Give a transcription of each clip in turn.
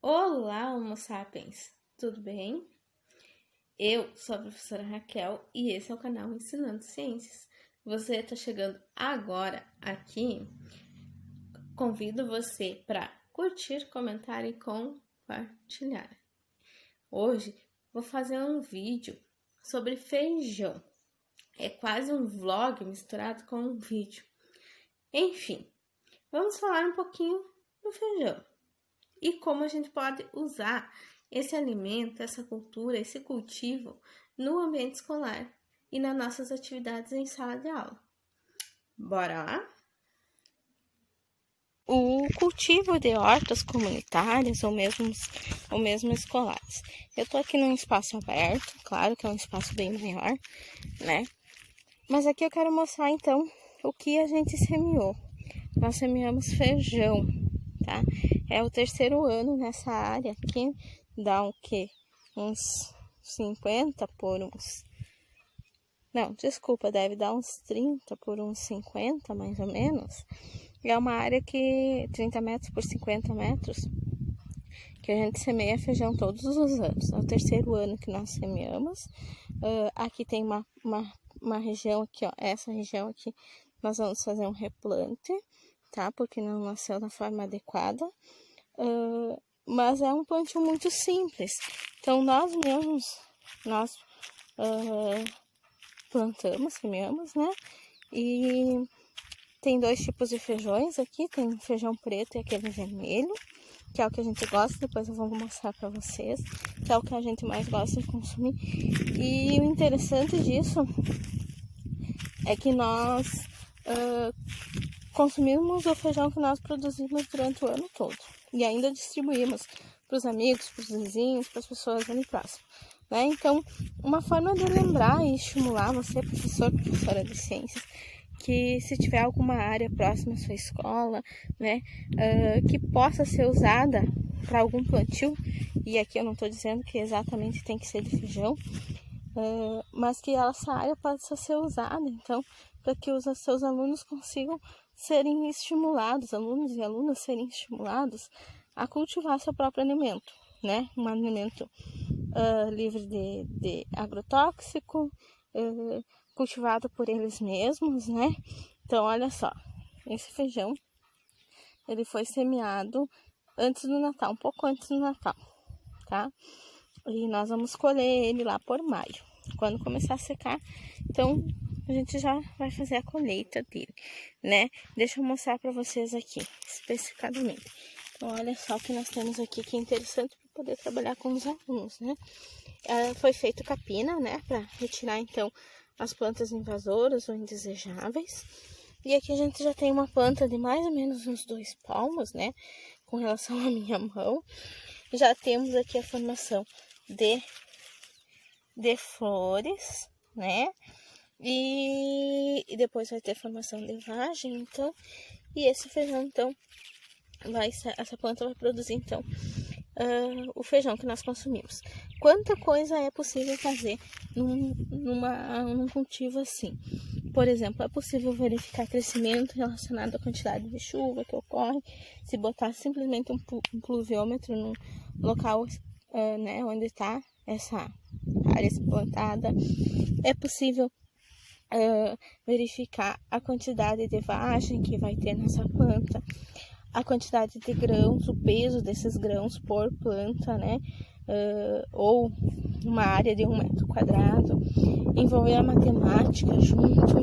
Olá, Homo sapiens! Tudo bem? Eu sou a professora Raquel e esse é o canal Ensinando Ciências. Você está chegando agora aqui, convido você para curtir, comentar e compartilhar. Hoje vou fazer um vídeo sobre feijão. É quase um vlog misturado com um vídeo. Enfim, vamos falar um pouquinho do feijão. E como a gente pode usar esse alimento, essa cultura, esse cultivo no ambiente escolar e nas nossas atividades em sala de aula. Bora lá? O cultivo de hortas comunitárias ou mesmo escolares. Eu estou aqui num espaço aberto, claro que é um espaço bem maior, né? Mas aqui eu quero mostrar então o que a gente semeou. Nós semeamos feijão, tá? É o terceiro ano nessa área aqui, dá o quê? Uns 50 por uns... Não, desculpa, deve dar uns 30 por uns 50, mais ou menos. É uma área que 30 metros por 50 metros, que a gente semeia feijão todos os anos. É o terceiro ano que nós semeamos. Aqui tem uma região aqui, ó, essa região aqui, nós vamos fazer um replante, tá? Porque não nasceu da forma adequada. Mas é um plantio muito simples. Então, nós mesmos, plantamos, semeamos, né? E tem dois tipos de feijões aqui. Tem o feijão preto e aquele vermelho, que é o que a gente gosta. Depois eu vou mostrar para vocês, que é o que a gente mais gosta de consumir. E o interessante disso é que nós consumimos o feijão que nós produzimos durante o ano todo. E ainda distribuímos para os amigos, para os vizinhos, para as pessoas ali próximas, né? Então, uma forma de lembrar e estimular você, professora de ciências, que se tiver alguma área próxima à sua escola, né, que possa ser usada para algum plantio, e aqui eu não estou dizendo que exatamente tem que ser de feijão, mas que essa área possa ser usada, então, para que os seus alunos consigam serem estimulados, alunos e alunas serem estimulados a cultivar seu próprio alimento, né? Um alimento livre de agrotóxico, cultivado por eles mesmos, né? Então, olha só, esse feijão, ele foi semeado antes do Natal, um pouco antes do Natal, tá? E nós vamos colher ele lá por maio. Quando começar a secar, então a gente já vai fazer a colheita dele, né? Deixa eu mostrar para vocês aqui, especificadamente. Então, olha só o que nós temos aqui, que é interessante para poder trabalhar com os alunos, né? Foi feito capina, né? Para retirar, então, as plantas invasoras ou indesejáveis. E aqui a gente já tem uma planta de mais ou menos uns 2 palmos, né? Com relação à minha mão. Já temos aqui a formação de flores, né? E depois vai ter formação de vagem, então. E esse feijão, então, essa planta vai produzir, então, o feijão que nós consumimos. Quanta coisa é possível fazer num cultivo assim? Por exemplo, é possível verificar crescimento relacionado à quantidade de chuva que ocorre, se botar simplesmente um pluviômetro no local, né, onde está essa área plantada. É possível verificar a quantidade de vagem que vai ter nessa planta, a quantidade de grãos, o peso desses grãos por planta, né? Ou uma área de 1 metro quadrado, envolver a matemática junto,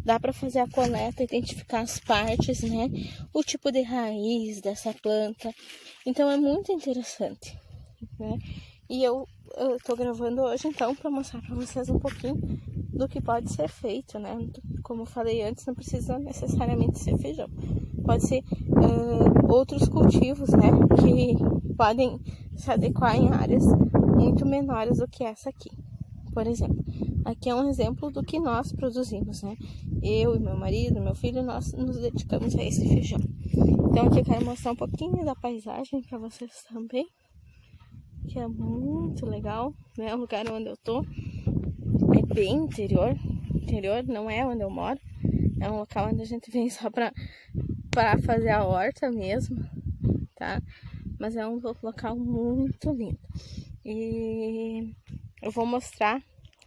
dá para fazer a coleta, identificar as partes, né? O tipo de raiz dessa planta, então é muito interessante, né? E eu tô gravando hoje, então, para mostrar para vocês um pouquinho do que pode ser feito, né? Como eu falei antes, não precisa necessariamente ser feijão. Pode ser outros cultivos, né? Que podem se adequar em áreas muito menores do que essa aqui. Por exemplo, aqui é um exemplo do que nós produzimos, né? Eu e meu marido, meu filho, nós nos dedicamos a esse feijão. Então, aqui eu quero mostrar um pouquinho da paisagem para vocês também, que é muito legal, né? O lugar onde eu tô é bem interior não é onde eu moro, é um local onde a gente vem só para fazer a horta mesmo, tá? mas é um local muito lindo. E eu vou mostrar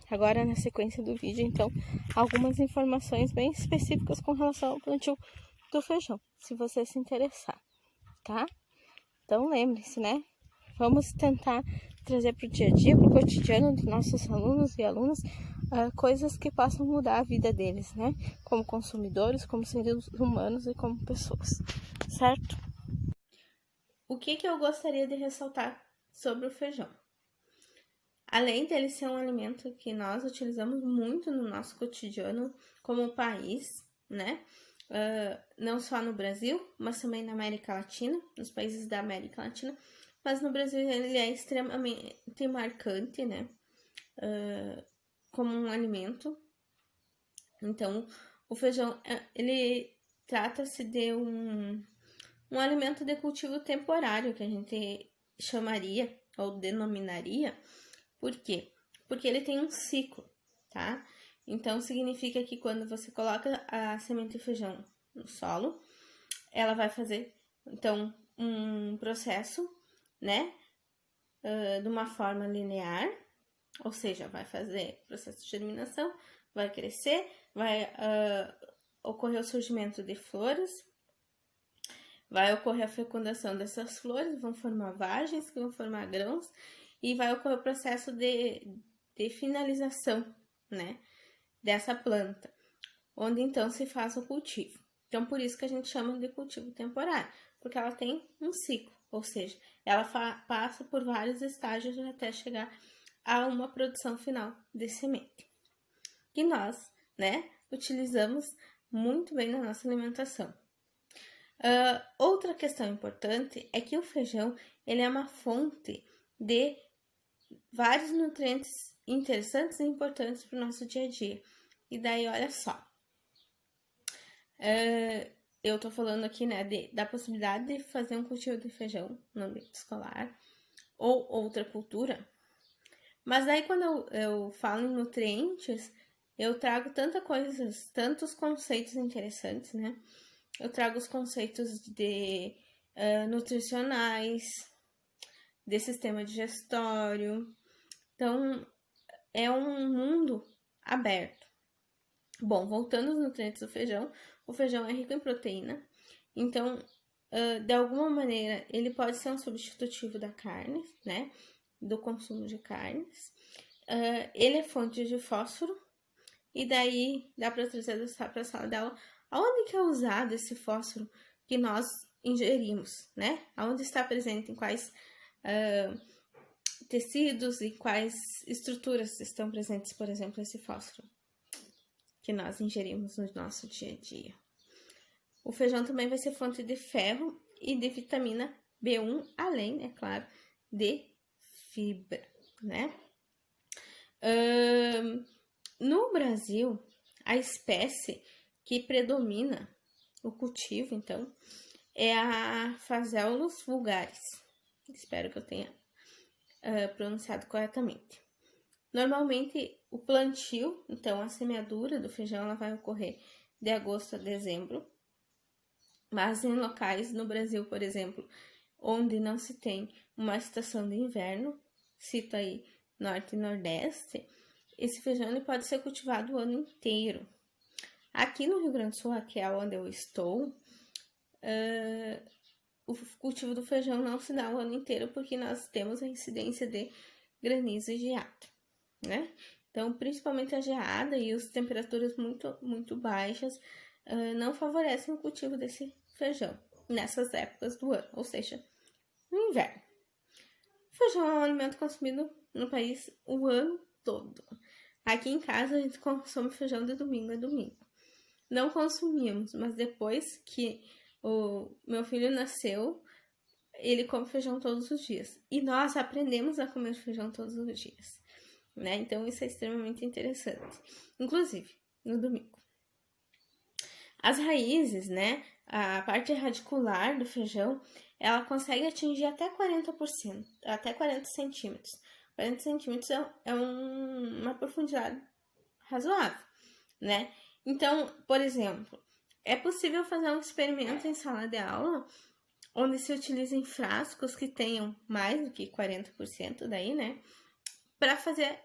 agora na sequência do vídeo, então, algumas informações bem específicas com relação ao plantio do feijão, se você se interessar, tá? Então, lembre-se, né? Vamos tentar trazer para o dia a dia, para o cotidiano dos nossos alunos e alunas, coisas que possam mudar a vida deles, né? Como consumidores, como seres humanos e como pessoas, certo? O que eu gostaria de ressaltar sobre o feijão? Além dele ser um alimento que nós utilizamos muito no nosso cotidiano como país, né? Não só no Brasil, mas também na América Latina, nos países da América Latina. Mas no Brasil ele é extremamente marcante, né? Como um alimento. Então, o feijão, ele trata-se de um alimento de cultivo temporário, que a gente chamaria ou denominaria. Por quê? Porque ele tem um ciclo, tá? Então, significa que quando você coloca a semente de feijão no solo, ela vai fazer, então, um processo, né? De uma forma linear, ou seja, vai fazer processo de germinação, vai crescer, vai ocorrer o surgimento de flores, vai ocorrer a fecundação dessas flores, vão formar vagens, que vão formar grãos, e vai ocorrer o processo de finalização, né, dessa planta, onde então se faz o cultivo. Então, por isso que a gente chama de cultivo temporário, porque ela tem um ciclo, ou seja, ela passa por vários estágios até chegar a uma produção final de semente, que nós, né, utilizamos muito bem na nossa alimentação. Outra questão importante é que o feijão, ele é uma fonte de vários nutrientes interessantes e importantes para o nosso dia a dia. E daí, olha só, eu tô falando aqui, né, da possibilidade de fazer um cultivo de feijão no ambiente escolar ou outra cultura. Mas daí, quando eu falo em nutrientes, eu trago tantos conceitos interessantes, né? Eu trago os conceitos de nutricionais, de sistema digestório. Então, é um mundo aberto. Bom, voltando aos nutrientes do feijão, o feijão é rico em proteína. Então, de alguma maneira, ele pode ser um substitutivo da carne, né? Do consumo de carnes. Ele é fonte de fósforo. E daí, dá para trazer para a sala de aula aonde que é usado esse fósforo que nós ingerimos, né? Aonde está presente, em quais tecidos e quais estruturas estão presentes, por exemplo, esse fósforo que nós ingerimos no nosso dia a dia. O feijão também vai ser fonte de ferro e de vitamina B1, além, é claro, de fibra, né? No Brasil, a espécie que predomina o cultivo, então, é a Phaseolus vulgaris. Espero que eu tenha pronunciado corretamente. Normalmente, o plantio, então, a semeadura do feijão, ela vai ocorrer de agosto a dezembro. Mas em locais no Brasil, por exemplo, onde não se tem uma estação de inverno, cito aí Norte e Nordeste, esse feijão ele pode ser cultivado o ano inteiro. Aqui no Rio Grande do Sul, que é onde eu estou, o cultivo do feijão não se dá o ano inteiro porque nós temos a incidência de granizo e geada, né? Então, principalmente a geada e as temperaturas muito, muito baixas não favorecem o cultivo desse feijão nessas épocas do ano, ou seja, no inverno. O feijão é um alimento consumido no país o ano todo. Aqui em casa a gente consome feijão de domingo a domingo. Não consumimos, mas depois que o meu filho nasceu, ele come feijão todos os dias. E nós aprendemos a comer feijão todos os dias, né? Então isso é extremamente interessante. Inclusive, no domingo. As raízes, né? A parte radicular do feijão, ela consegue atingir até 40%, até 40 centímetros. 40 centímetros é uma profundidade razoável, né? Então, por exemplo, é possível fazer um experimento em sala de aula onde se utilizem frascos que tenham mais do que 40% daí, né? Para fazer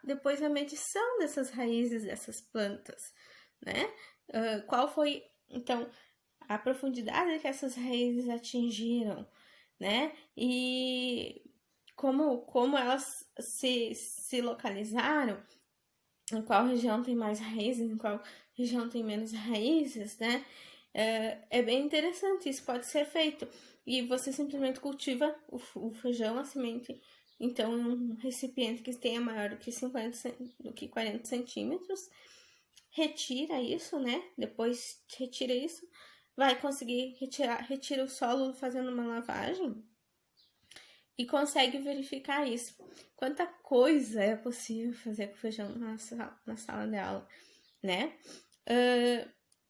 depois a medição dessas raízes dessas plantas, né? Qual foi, então, a profundidade que essas raízes atingiram, né? E como elas se localizaram, em qual região tem mais raízes, em qual região tem menos raízes, né? É bem interessante, isso pode ser feito. E você simplesmente cultiva o feijão, a semente, então, em um recipiente que tenha maior do que 40 centímetros, retira isso, né? Depois retira isso, vai conseguir retira o solo fazendo uma lavagem e consegue verificar isso. Quanta coisa é possível fazer com feijão na sala de aula, né?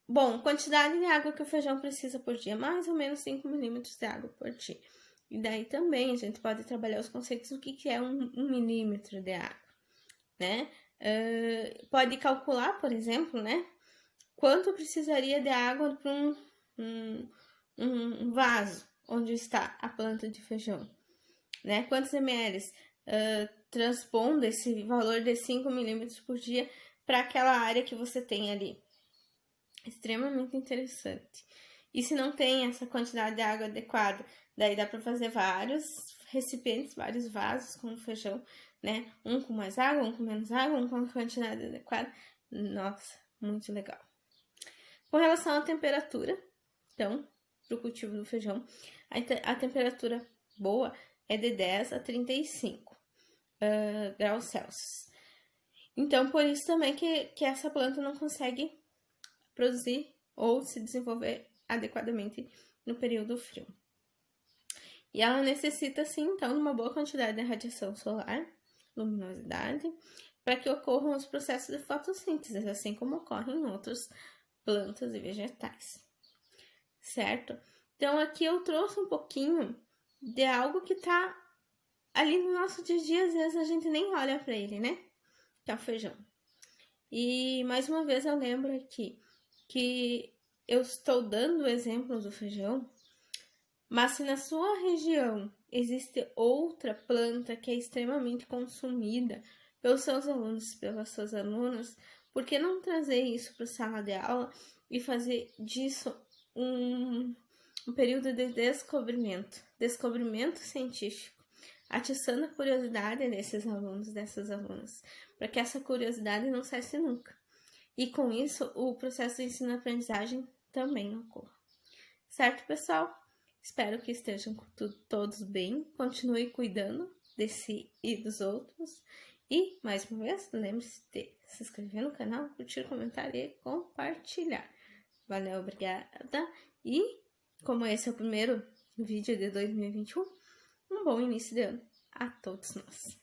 Bom, quantidade de água que o feijão precisa por dia, mais ou menos 5 milímetros de água por dia. E daí também a gente pode trabalhar os conceitos do que é 1 milímetro de água, né? Pode calcular, por exemplo, né? Quanto precisaria de água para um vaso onde está a planta de feijão, né? Quantos ml transpondo esse valor de 5 milímetros por dia para aquela área que você tem ali. Extremamente interessante. E se não tem essa quantidade de água adequada, daí dá para fazer vários recipientes, vários vasos com feijão, né? Um com mais água, um com menos água, um com a quantidade adequada. Nossa, muito legal. Com relação à temperatura, então, para o cultivo do feijão, a temperatura boa é de 10 a 35 graus Celsius. Então, por isso também que essa planta não consegue produzir ou se desenvolver adequadamente no período frio. E ela necessita, sim, então, de uma boa quantidade de radiação solar, luminosidade, para que ocorram os processos de fotossíntese, assim como ocorrem em outras plantas e vegetais, certo? Então, aqui eu trouxe um pouquinho de algo que está ali no nosso dia a dia, às vezes a gente nem olha para ele, né? Que é o feijão. E, mais uma vez, eu lembro aqui que eu estou dando o exemplo do feijão, mas se na sua região existe outra planta que é extremamente consumida pelos seus alunos, pelas suas alunas, por que não trazer isso para a sala de aula e fazer disso um período de descobrimento científico, atiçando a curiosidade desses alunos, dessas alunas, para que essa curiosidade não cesse nunca. E com isso, o processo de ensino-aprendizagem também ocorra. Certo, pessoal? Espero que estejam todos bem. Continue cuidando de si e dos outros. E, mais uma vez, lembre-se de se inscrever no canal, curtir, comentar e compartilhar. Valeu, obrigada. E, como esse é o primeiro vídeo de 2021, um bom início de ano a todos nós.